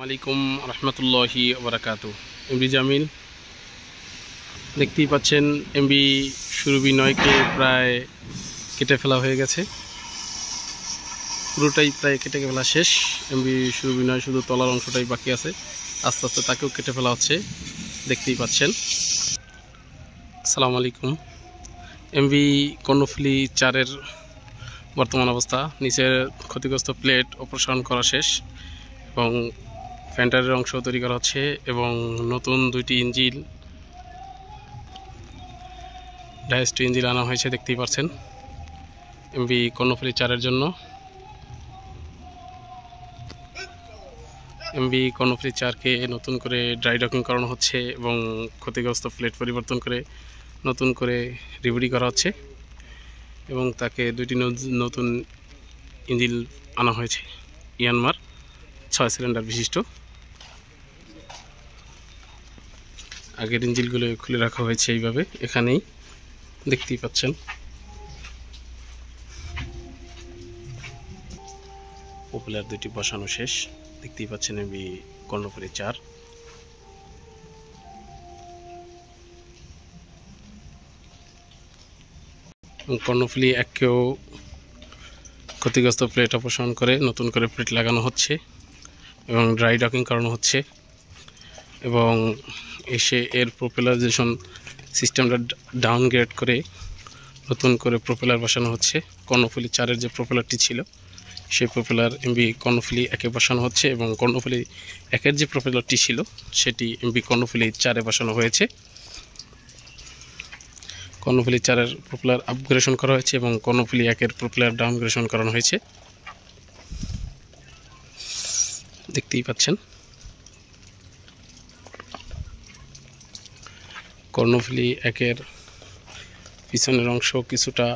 আলাইকুম রহমতুল্লাহি ওবারাকাতু। এমবি জামিল দেখতেই পাচ্ছেন, এমবি সুরভি 9কে প্রায় কেটে ফেলা হয়ে গেছে, পুরোটাই প্রায় কেটে ফেলা শেষ। এমবি সুরভি 9 শুধু তলার অংশটাই বাকি আছে, আস্তে আস্তে তাকেও কেটে ফেলা হচ্ছে, দেখতেই পাচ্ছেন। আসসালামু আলাইকুম। এমবি কর্ণফুলী 4-এর বর্তমান অবস্থা, নিচের ক্ষতিগ্রস্ত প্লেট অপসারণ করা শেষ এবং ফ্যান্টারের অংশ তৈরি করা হচ্ছে এবং নতুন 2টি ইঞ্জিন, ডাইস্ট ইঞ্জিন আনা হয়েছে, দেখতেই পাচ্ছেন এমবি কর্ণফুলী 4-এর জন্য। এমবি কর্ণফুলী 4কে নতুন করে ড্রাই ডকিং করানো হচ্ছে এবং ক্ষতিগ্রস্ত প্লেট পরিবর্তন করে নতুন করে রিবডি করা হচ্ছে এবং তাকে 2টি নতুন ইঞ্জিন আনা হয়েছে, ইয়ানমার 6 সিলিন্ডার বিশিষ্ট। আগের ইঞ্জিনগুলো খুলে রাখা হয়েছে এইভাবে, এখানেই দেখতেই পাচ্ছেন। পপুলার 2টি বসানো শেষ, দেখতেই পাচ্ছেন এমবি কর্ণফুলী 4। কর্ণফুলী 1কেও ক্ষতিগ্রস্ত প্লেট অপসারণ করে নতুন করে প্লেট লাগানো হচ্ছে এবং ড্রাই ডকিং করানো হচ্ছে এবং এসে এর প্রপেলারাইজেশন সিস্টেমটা ডাউনগ্রেড করে নতুন করে প্রপেলার বসানো হচ্ছে। কর্ণফুলী 4-এর যে প্রপেলারটি ছিল সেই প্রপেলার এমবি কর্ণফুলী 1-এ বসানো হচ্ছে এবং কর্ণফুলী 1-এর যে প্রপেলারটি ছিল সেটি এমবি কর্ণফুলী 4-এ বসানো হয়েছে। কর্ণফুলী 4-এর প্রপেলার আপগ্রেডেশন করা হয়েছে এবং কর্ণফুলী 1-এর প্রপেলার ডাউনগ্রেডেশন করানো হয়েছে, দেখতেই পাচ্ছেন। কর্ণফুলী 1-এর পিছনের অংশ কিছুটা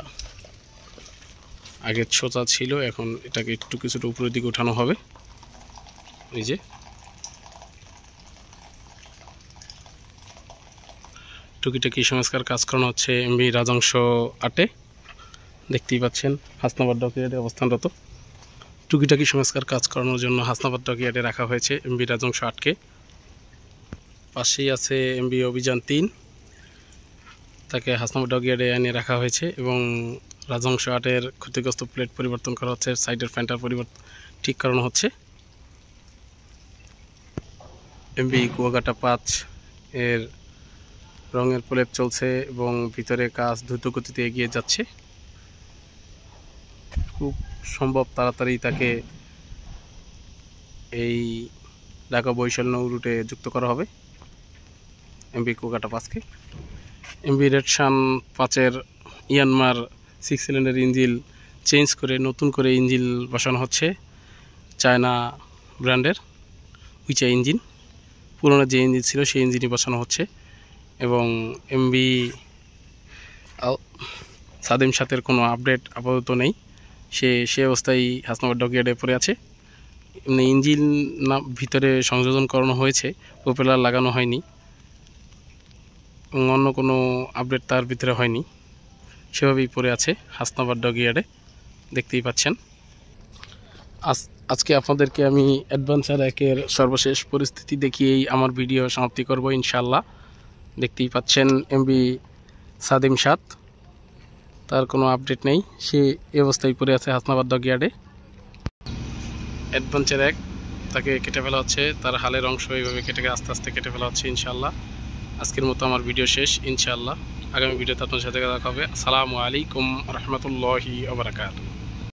আগে সোজা ছিল, এখন এটাকে একটু কিছুটা উপরের দিকে উঠানো হবে। এই যে টুকিটাকি সংস্কার কাজ করানো হচ্ছে এমবি রাজংশ 8-এ, দেখতেই পাচ্ছেন হাসনাবাদ ডকইয়ার্ডে অবস্থানরত। টুকিটাকি সংস্কার কাজ করানোর জন্য হাসনাবাদ ডকইয়ার্ডে রাখা হয়েছে এমবি রাজংশ 8-কে। পাশেই আছে এমবি অভিযান 3, তাকে হাসনাবাদ ডকইয়ার্ডে এনে রাখা হয়েছে এবং রাজংশ 8-এর ক্ষতিগ্রস্ত প্লেট পরিবর্তন করা হচ্ছে, সাইডের ফ্যান্টার ঠিক করানো হচ্ছে। এমবি কুয়াকাটা 5 এর রঙের প্রলেপ চলছে এবং ভিতরে কাজ দ্রুত গতিতে এগিয়ে যাচ্ছে, খুব সম্ভব তাড়াতাড়ি তাকে এই ঢাকা বরিশাল নৌ রুটে যুক্ত করা হবে এমবি কুয়াকাটা 5-কে। এমবি রেডসান 5-এর ইয়ানমার 6 সিলিন্ডার ইঞ্জিন চেঞ্জ করে নতুন করে ইঞ্জিন বসানো হচ্ছে, চায়না ব্র্যান্ডের উইচা ইঞ্জিন। পুরোনো যে ইঞ্জিন ছিল সেই ইঞ্জিনই বসানো হচ্ছে এবং এমবি সাদেম 7-এর কোনো আপডেট আপাতত নেই, সে অবস্থায় হাসনাবাদ ডকইয়ার্ডে পড়ে আছে। এমনি ইঞ্জিন ভিতরে সংযোজন করানো হয়েছে, প্রপেলার লাগানো হয়নি এবং অন্য কোনো আপডেট তার ভিতরে হয়নি, সেভাবেই পড়ে আছে হাসনাবাদ ডকইয়ার্ডে, দেখতেই পাচ্ছেন। আজকে আপনাদেরকে আমি অ্যাডভেঞ্চার 1-এর সর্বশেষ পরিস্থিতি দেখিয়েই আমার ভিডিও সমাপ্তি করব ইনশাআল্লাহ। দেখতেই পাচ্ছেন এমবি সাদেম 7, তার কোনো আপডেট নেই, সে এই অবস্থায় পড়ে আছে হাসনাবাদ ডকইয়ার্ডে। অ্যাডভেঞ্চার 1 তাকে কেটে ফেলা হচ্ছে, তার হালের অংশ এইভাবে কেটে আস্তে আস্তে কেটে ফেলা হচ্ছে ইনশাআল্লাহ। আজকের মতো আমার ভিডিও শেষ, ইনশাআল্লাহ আগামী ভিডিওতে আপনার সাথে দেখা হবে। আসসালামু আলাইকুম রহমতুল্লাহি ওয়া বারাকাতুহু।